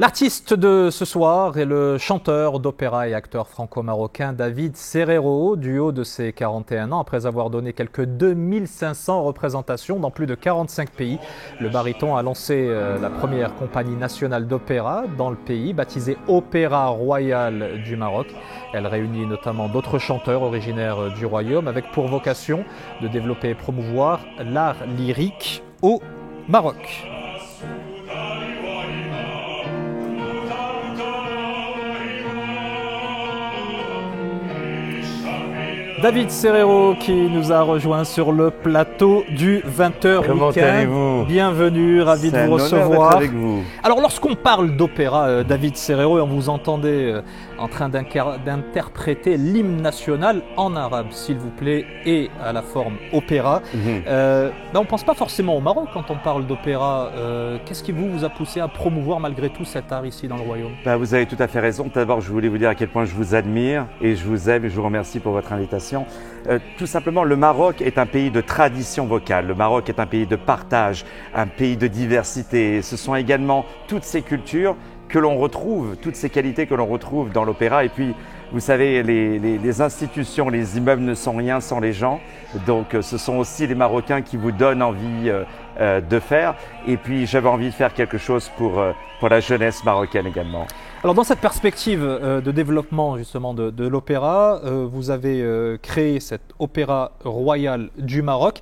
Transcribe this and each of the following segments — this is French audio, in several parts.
L'artiste de ce soir est le chanteur d'opéra et acteur franco-marocain David Serero. Du haut de ses 41 ans, après avoir donné quelques 2500 représentations dans plus de 45 pays, le baryton a lancé la première compagnie nationale d'opéra dans le pays, baptisée Opéra Royal du Maroc. Elle réunit notamment d'autres chanteurs originaires du royaume, avec pour vocation de développer et promouvoir l'art lyrique au Maroc. David Serero qui nous a rejoint sur le plateau du 20h Comment allez-vous ? Bienvenue, ravi de vous recevoir. C'est un honneur d'être avec vous. Alors lorsqu'on parle d'opéra, David Serero, et on vous entendait en train d'interpréter l'hymne national en arabe, s'il vous plaît, et à la forme opéra, on ne pense pas forcément au Maroc quand on parle d'opéra. Qu'est-ce qui vous a poussé à promouvoir malgré tout cet art ici dans le Royaume ? Vous avez tout à fait raison. D'abord, je voulais vous dire à quel point je vous admire et je vous aime et je vous remercie pour votre invitation. Tout simplement, le Maroc est un pays de tradition vocale, le Maroc est un pays de partage, un pays de diversité. Ce sont également toutes ces cultures que l'on retrouve, toutes ces qualités que l'on retrouve dans l'opéra. Et puis, vous savez, les institutions, les immeubles ne sont rien sans les gens. Donc, ce sont aussi les Marocains qui vous donnent envie de faire. Et puis, j'avais envie de faire quelque chose pour la jeunesse marocaine également. Alors, dans cette perspective de développement justement de l'opéra, vous avez créé cet Opéra Royal du Maroc.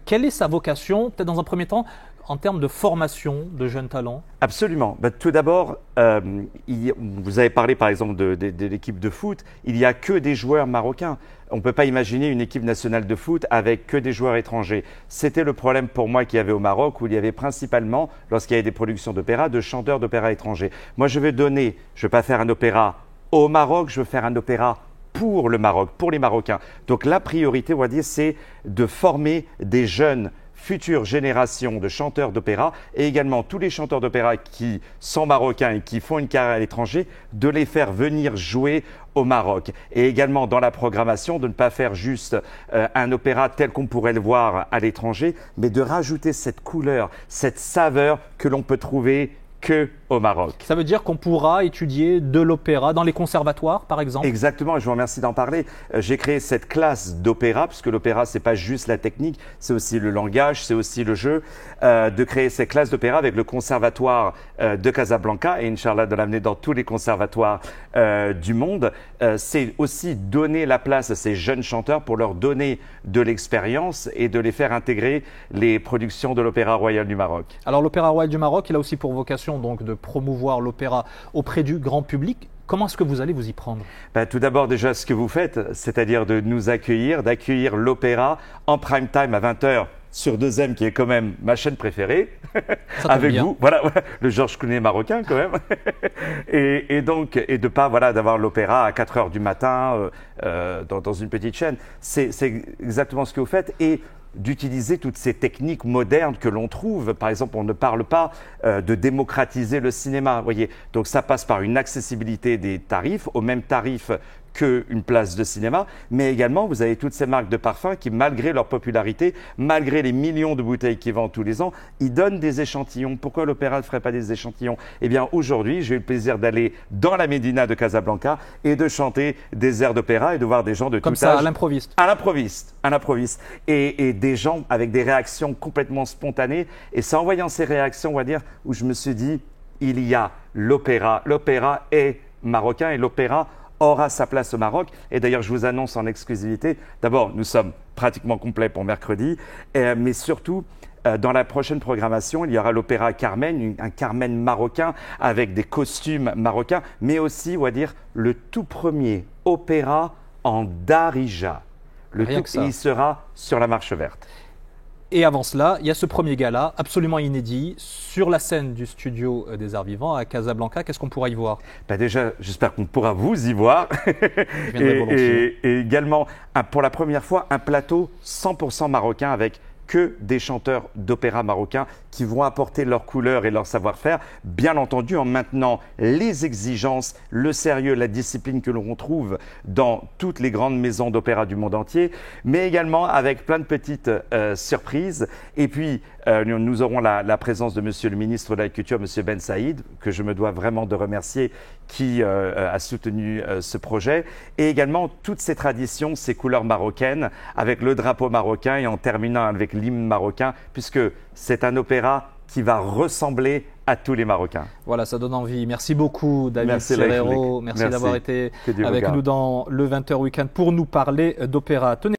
Quelle est sa vocation, peut-être dans un premier temps, en termes de formation de jeunes talents? Absolument. Tout d'abord, vous avez parlé par exemple de l'équipe de foot. Il n'y a que des joueurs marocains. On ne peut pas imaginer une équipe nationale de foot avec que des joueurs étrangers. C'était le problème pour moi qu'il y avait au Maroc, où il y avait principalement, lorsqu'il y avait des productions d'opéra, de chanteurs d'opéra étrangers. Moi, je ne vais pas faire un opéra au Maroc, je veux faire un opéra pour le Maroc, pour les Marocains. Donc la priorité, on va dire, c'est de former des jeunes future génération de chanteurs d'opéra et également tous les chanteurs d'opéra qui sont marocains et qui font une carrière à l'étranger, de les faire venir jouer au Maroc. Et également dans la programmation, de ne pas faire juste un opéra tel qu'on pourrait le voir à l'étranger, mais de rajouter cette couleur, cette saveur que l'on peut trouver que au Maroc. Ça veut dire qu'on pourra étudier de l'opéra dans les conservatoires, par exemple? Exactement, je vous remercie d'en parler. J'ai créé cette classe d'opéra, puisque l'opéra, c'est pas juste la technique, c'est aussi le langage, c'est aussi le jeu, de créer cette classe d'opéra avec le conservatoire de Casablanca et Inch'Allah de l'amener dans tous les conservatoires du monde. C'est aussi donner la place à ces jeunes chanteurs pour leur donner de l'expérience et de les faire intégrer les productions de l'Opéra Royal du Maroc. Alors l'Opéra Royal du Maroc, il a aussi pour vocation donc de promouvoir l'opéra auprès du grand public. Comment est-ce que vous allez vous y prendre? Tout d'abord, déjà, ce que vous faites, c'est-à-dire de nous accueillir, d'accueillir l'opéra en prime time à 20h sur 2M, qui est quand même ma chaîne préférée, avec vous. Voilà, le Georges Clooney marocain quand même. et de pas d'avoir l'opéra à 4h du matin dans une petite chaîne. C'est exactement ce que vous faites. Et d'utiliser toutes ces techniques modernes que l'on trouve. Par exemple, on ne parle pas de démocratiser le cinéma, voyez. Donc ça passe par une accessibilité des tarifs, au même tarif qu'une place de cinéma, mais également vous avez toutes ces marques de parfums qui, malgré leur popularité, malgré les millions de bouteilles qu'ils vendent tous les ans, ils donnent des échantillons. Pourquoi l'opéra ne ferait pas des échantillons? Eh bien aujourd'hui, j'ai eu le plaisir d'aller dans la Médina de Casablanca et de chanter des airs d'opéra et de voir des gens de tout âge. Comme ça, à l'improviste. À l'improviste. Et des gens avec des réactions complètement spontanées. Et c'est en voyant ces réactions, on va dire, où je me suis dit, il y a l'opéra. L'opéra est marocain et l'opéra aura sa place au Maroc. Et d'ailleurs, je vous annonce en exclusivité, d'abord, nous sommes pratiquement complets pour mercredi, mais surtout, dans la prochaine programmation, il y aura l'opéra Carmen, un Carmen marocain avec des costumes marocains, mais aussi, on va dire, le tout premier opéra en darija. Il sera sur la Marche Verte. Et avant cela, il y a ce premier gala absolument inédit sur la scène du studio des Arts Vivants à Casablanca. Qu'est-ce qu'on pourra y voir? Déjà, j'espère qu'on pourra vous y voir. et également, pour la première fois, un plateau 100% marocain avec que des chanteurs d'opéra marocains qui vont apporter leur couleur et leur savoir-faire, bien entendu en maintenant les exigences, le sérieux, la discipline que l'on retrouve dans toutes les grandes maisons d'opéra du monde entier, mais également avec plein de petites surprises. Et puis, nous aurons la présence de Monsieur le ministre de la Culture, Monsieur Ben Saïd, que je me dois vraiment de remercier, qui a soutenu ce projet. Et également toutes ces traditions, ces couleurs marocaines, avec le drapeau marocain et en terminant avec l'hymne marocain, puisque c'est un opéra qui va ressembler à tous les Marocains. Voilà, ça donne envie. Merci beaucoup, David Serrero. Merci d'avoir été avec nous dans le 20h Week-end pour nous parler d'opéra.